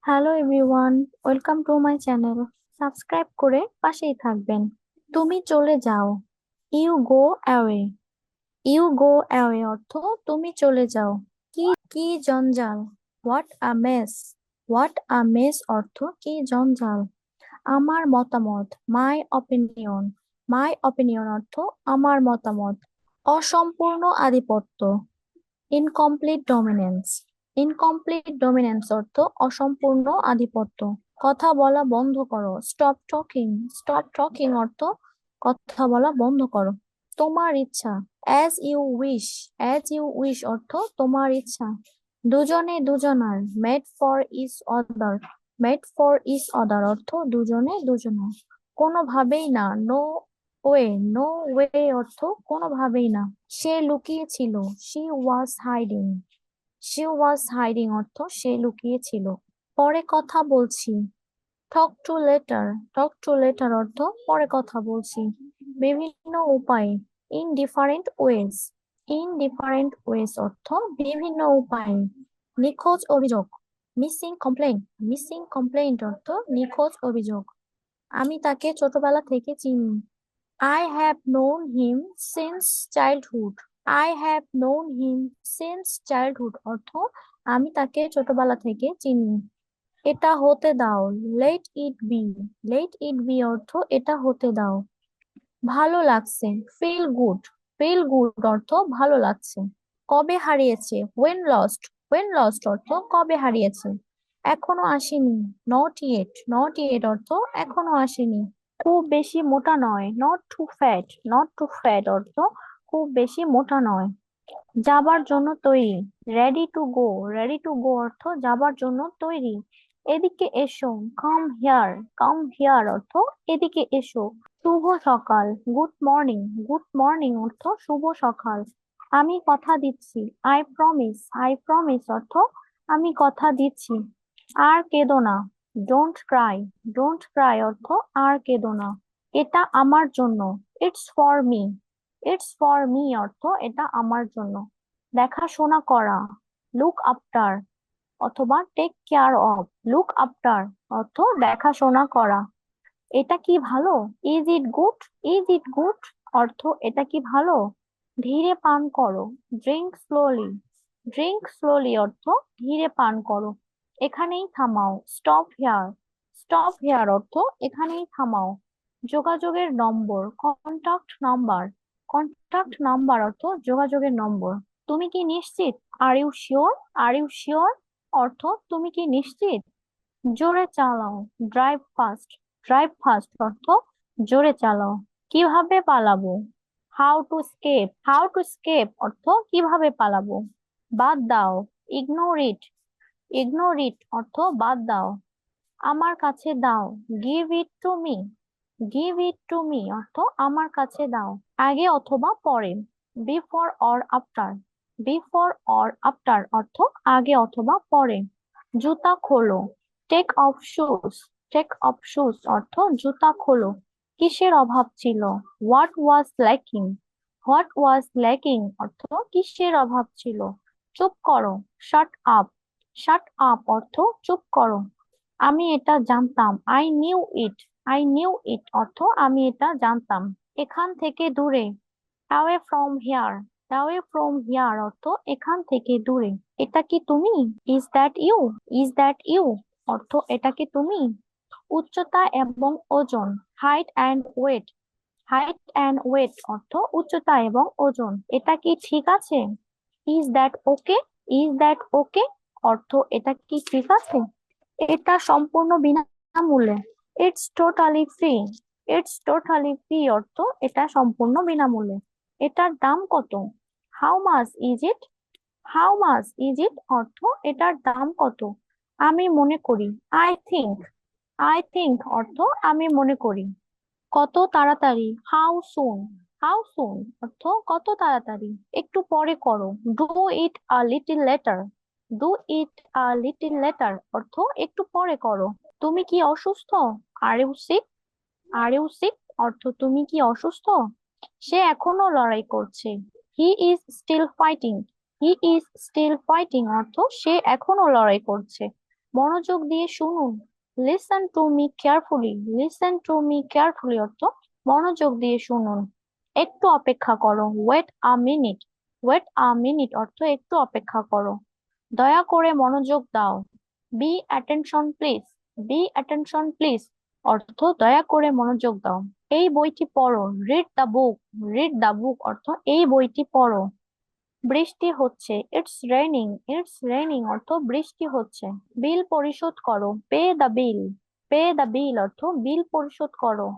Hello everyone, welcome to my channel. Subscribe করে পাশেই থাকবেন। তুমি চলে যাও। You go away. You go away অর্থ তুমি চলে যাও। কি কি জঞ্জাল। What a mess. What a mess অর্থ কি জঞ্জাল। আমার মতামত। My opinion. মাই অপিনিয়ন অর্থ আমার মতামত। অসম্পূর্ণ আধিপত্য। Incomplete dominance. ইনকমপ্লিট ডমিনেন্স অর্থ অসম্পূর্ণ আধিপত্য। কথা বলা বন্ধ করো। Stop talking. স্টপ টকিং অর্থ কথা বলা বন্ধ করো। তোমার ইচ্ছা। As you wish. As you wish অর্থ তোমার ইচ্ছা। দুজনে দুজনার। Made for each other. Made for each other অর্থ দুজনে দুজনার। কোনোভাবেই না। No way. নো ওয়ে অর্থ কোনোভাবেই না। সে লুকিয়েছিল। She was hiding. She was hiding অর্থ সে লুকিয়েছিল। পরে কথা বলছি। Talk to later. Talk to later অর্থ পরে কথা বলছি। বিভিন্ন উপায়ে। In different ways. In different ways অর্থ বিভিন্ন উপায়ে। নিখোঁজ অভিযোগ। Missing complain. মিসিং কমপ্লেইন্ট অর্থ নিখোঁজ অভিযোগ। আমি তাকে ছোটবেলা থেকে চিনি। I have known him since childhood. I have known him since childhood অর্থ আমি তাকে ছোটবেলা থেকে চিনি। এটা হতে দাও। Let it be. Let it be অর্থ এটা হতে দাও। ভালো লাগছে। Feel good. Feel good অর্থ ভালো লাগছে। কবে হারিয়েছে। When lost. When lost অর্থ কবে হারিয়েছে। এখনো আসেনি। Not yet. Not yet অর্থ এখনো আসেনি। খুব বেশি মোটা নয়। Not too fat. Not too fat অর্থ খুব বেশি মোটা নয়। যাবার জন্য তৈরি। Ready to go. Ready to go অর্থ যাবার জন্য তৈরি। এদিকে এসো। Come here. কাম হিয়ার অর্থ এদিকে এসো। শুভ সকাল। Good morning. গুড মর্নিং অর্থ শুভ সকাল। আমি কথা দিচ্ছি। I promise. আই প্রমিস অর্থ আমি কথা দিচ্ছি। আর কেঁদো না। Don't Cry. ডোন্ট ক্রাই অর্থ আর কেঁদো না। এটা আমার জন্য। It's for me. It's for me অর্থ এটা আমার জন্য। দেখাশোনা করা। লুক আফটার অথবা take care of. Look after অর্থ দেখাশোনা করা। এটা কি ভালো। Is it good. Is it good অর্থ এটা কি ভালো। ধীরে পান করো। Drink slowly. ড্রিঙ্ক স্লোলি অর্থ ধীরে পান করো। এখানেই থামাও। Stop hair. স্টপ হেয়ার অর্থ এখানেই থামাও। যোগাযোগের নম্বর। Contact number. কন্টাক্ট নাম্বার অর্থ যোগাযোগের নম্বর। তুমি কি নিশ্চিত। Are you sure. Are you sure অর্থ তুমি কি নিশ্চিত। জোরে চালাও। Drive fast. ড্রাইভ ফাস্ট অর্থ জোরে চালাও। কিভাবে পালাবো। How to escape. How to escape অর্থ কিভাবে পালাবো। বাদ দাও। Ignore it. ইগনোর ইট অর্থ বাদ দাও। আমার কাছে দাও। Give it to me. Give it to me অর্থ আমার কাছে দাও। আগে অথবা পরে। Before or after. Before or after অর্থ আগে অথবা পরে। জুতা খোলো। Take off shoes. Take off shoes অর্থ জুতা খোলো। কিসের অভাব ছিল। What was lacking. What was lacking অর্থ কিসের অভাব ছিল। চুপ করো। Shut up. শাট আপ অর্থ চুপ করো। আমি এটা জানতাম। I knew it. I knew it অর্থ আমি এটা জানতাম। এখান থেকে দূরে। Away from here. Away from here অর্থ এখান থেকে দূরে। এটা কি তুমি। Is that you. Is that you অর্থ এটা কি তুমি। উচ্চতা এবং ওজন। Height and weight. Height and weight অর্থ উচ্চতা এবং ওজন। এটা কি ঠিক আছে। Is that okay. Is that okay অর্থ এটা কি ঠিক আছে। এটা সম্পূর্ণ বিনামূল্যে। It's totally free. It's totally free অর্থ এটা সম্পূর্ণ বিনামূল্যে। এটার দাম কত। How much is it. How much is it অর্থ এটার দাম কত। আমি মনে করি। I think. আই থিঙ্ক অর্থ আমি মনে করি। কত তাড়াতাড়ি। How soon. হাউ সুন অর্থ কত তাড়াতাড়ি। একটু পরে করো। Do it a little later. Do it a little later অর্থ একটু পরে করো। তুমি কি অসুস্থ। Are you sick. Are you sick অর্থ তুমি কি অসুস্থ। সে এখনো লড়াই করছে। He is still fighting. He is still fighting অর্থ সে এখনো লড়াই করছে। মনোযোগ দিয়ে শুনুন। Listen to me carefully, listen to me carefully অর্থ মনোযোগ দিয়ে শুনুন। একটু অপেক্ষা করো, wait a minute, wait a minute অর্থ একটু অপেক্ষা করো। দয়া করে মনোযোগ দাও, be attention please, be attention please অর্থ দয়া করে মনোযোগ দাও। এই বইটি পড়ো, read the book, read the book অর্থ এই বইটি পড়ো। বৃষ্টি হচ্ছে, ইটস রেইনিং, ইটস রেইনিং অর্থ বৃষ্টি হচ্ছে। বিল পরিশোধ করো, pay the bill, pay the বিল অর্থ বিল পরিশোধ করো।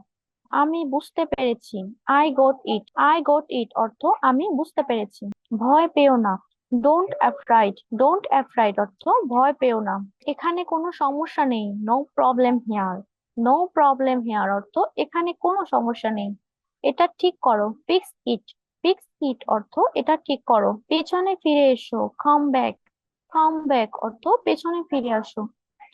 আমি বুঝতে পেরেছি, I got it, I got it অর্থ আমি বুঝতে পেরেছি। ভয় পেও না, ডোন্ট অ্যাফ্রাইড, ডোন্ট অ্যাফ্রাইড অর্থ ভয় পেও না। এখানে কোনো সমস্যা নেই, no problem here, no problem here অর্থ এখানে কোনো সমস্যা নেই। এটা ঠিক করো, ফিক্স ইট, ফিক্স ইট অর্থ এটা ঠিক করো। পেছনে ফিরে এসো, কাম ব্যাক, কাম ব্যাক অর্থ পেছনে ফিরে আসো।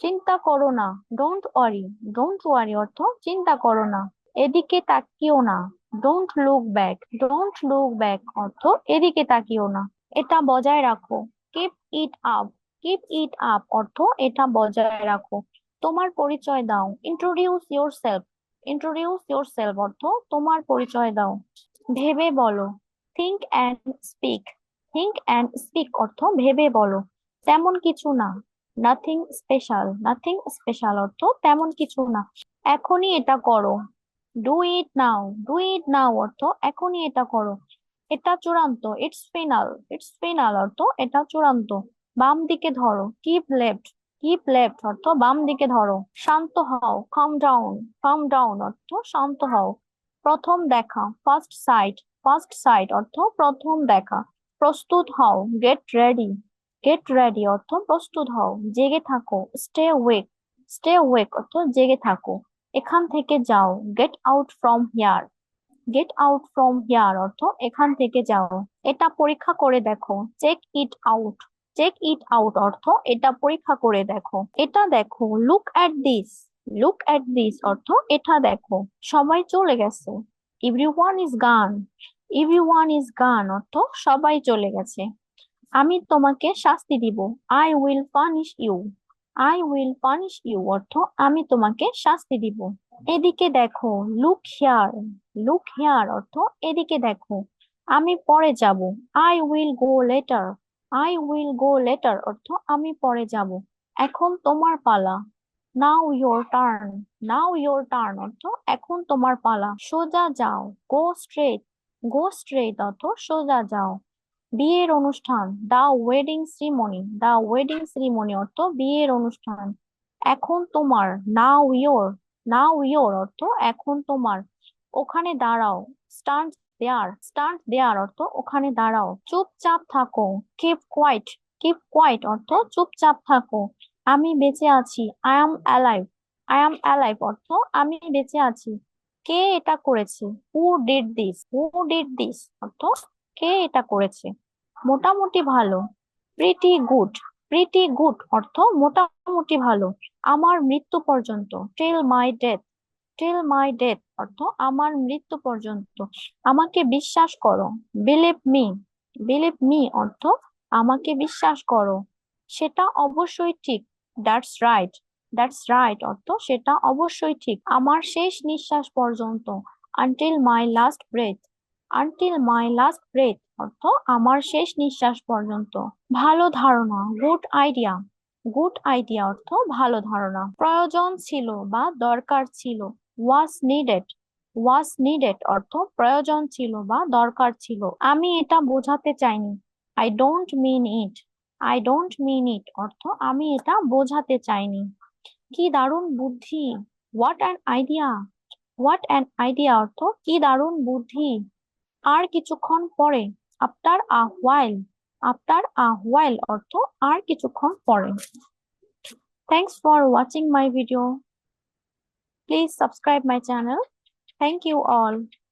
চিন্তা করো না, ডোন্ট ওয়ারি, ডোন্ট ওয়ারি অর্থ চিন্তা করো না। এদিকে তাকিও না, don't look back, don't look back অর্থ এদিকে তাকিও না। এটা বজায় রাখো, keep it up, keep it up অর্থ এটা বজায় রাখো। তোমার পরিচয় দাও, ইন্ট্রোডিউস ইয়োরসেলফ, ইন্ট্রোডিউস ইয়োরসেলফ অর্থ তোমার পরিচয় দাও। ভেবে বলো, think and speak, think and speak অর্থ ভেবে বলো। তেমন কিছু না, নাথিং স্পেশাল, নাথিং স্পেশাল অর্থ তেমন কিছু না। এখনই এটা করো, do it now, do it নাও অর্থ এখনই এটা করো। এটা চূড়ান্ত, ইটস ফিনাল, ইটস ফিনাল অর্থ এটা চূড়ান্ত। বাম দিকে ধরো, কিপ লেফট, কিপ লেফট অর্থ বাম দিকে ধরো। শান্ত হও, কাম ডাউন, কাম ডাউন অর্থ শান্ত হও। প্রথম দেখা, ফার্স্ট সাইট, ফার্স্ট সাইট অর্থ প্রথম দেখা। প্রস্তুত হও, গেট রেডি, গেট রেডি অর্থ প্রস্তুত হও। জেগে থাকো, স্টে ওয়েক, স্টে ওয়েক অর্থ জেগে থাকো। এখান থেকে যাও, get out from here, get out from here অর্থ এখান থেকে যাও। এটা পরীক্ষা করে দেখো, check it out, check it out অর্থ এটা পরীক্ষা করে দেখো। এটা দেখো, look at this, look at this অর্থ এটা দেখো। সবাই চলে গেছে, everyone is gone, everyone is gone অর্থ সবাই চলে গেছে। আমি তোমাকে শাস্তি দিব, I will punish you, I will punish you অর্থ আমি তোমাকে শাস্তি দিব। এদিকে দেখো, লুক হিয়ার, লুক হিয়ার অর্থ এদিকে দেখো। আমি পরে যাব, I will go later, I will go later অর্থ আমি পরে যাব। এখন তোমার পালা, now your turn, now your turn অর্থ এখন তোমার পালা। সোজা যাও, গো স্ট্রেট, গো স্ট্রেট অর্থ সোজা যাও। বিয়ের অনুষ্ঠান, দা ওয়েডিং সেরিমনি, দা ওয়েডিং সেরিমনি অর্থ বিয়ের অনুষ্ঠান। এখন তোমার, নাও ইয়োর, নাও ইয়োর অর্থ এখন তোমার। ওখানে দাঁড়াও, স্ট্যান্ড দেয়ার, স্ট্যান্ড দেয়ার অর্থ ওখানে দাঁড়াও। চুপচাপ থাকো, কিপ কোয়াইট, কিপ কোয়াইট অর্থ চুপচাপ থাকো। আমি বেঁচে আছি, I am alive, I am alive অর্থ আমি বেঁচে আছি। কে এটা করেছে, who did this, who did this অর্থ কে এটা করেছে। মোটামুটি ভালো, প্রিটি গুড, প্রিটি গুড অর্থ মোটামুটি ভালো। আমার মৃত্যু পর্যন্ত, till my death, till my death অর্থ আমার মৃত্যু পর্যন্ত। আমাকে বিশ্বাস করো, বিলিভ মি, বিলিভ মি অর্থ আমাকে বিশ্বাস করো। সেটা অবশ্যই ঠিক, দ্যাটস রাইট, দ্যাটস রাইট অর্থ সেটা অবশ্যই ঠিক। আমার শেষ নিঃশ্বাস পর্যন্ত, আনটিল মাই লাস্ট ব্রেথ, আনটিল মাই লাস্ট ব্রেথ অর্থ আমার শেষ নিঃশ্বাস পর্যন্ত। ভালো ধারণা, গুড আইডিয়া, গুড আইডিয়া অর্থ ভালো ধারণা। প্রয়োজন ছিল বা দরকার ছিল, ওয়াজ নিডেড, ওয়াজ নিডেড অর্থ প্রয়োজন ছিল বা দরকার ছিল। আমি এটা বোঝাতে চাইনি, I don't mean it, I don't mean it অর্থ আমি এটা বোঝাতে চাইনি। কি দারুণ বুদ্ধি, what an idea, what an idea অর্থ কি দারুণ বুদ্ধি। আর কিছুক্ষণ পরে, after a while, after a while অর্থ আর কিছুক্ষণ পরে। Thanks for watching my video, please subscribe my channel. Thank you all.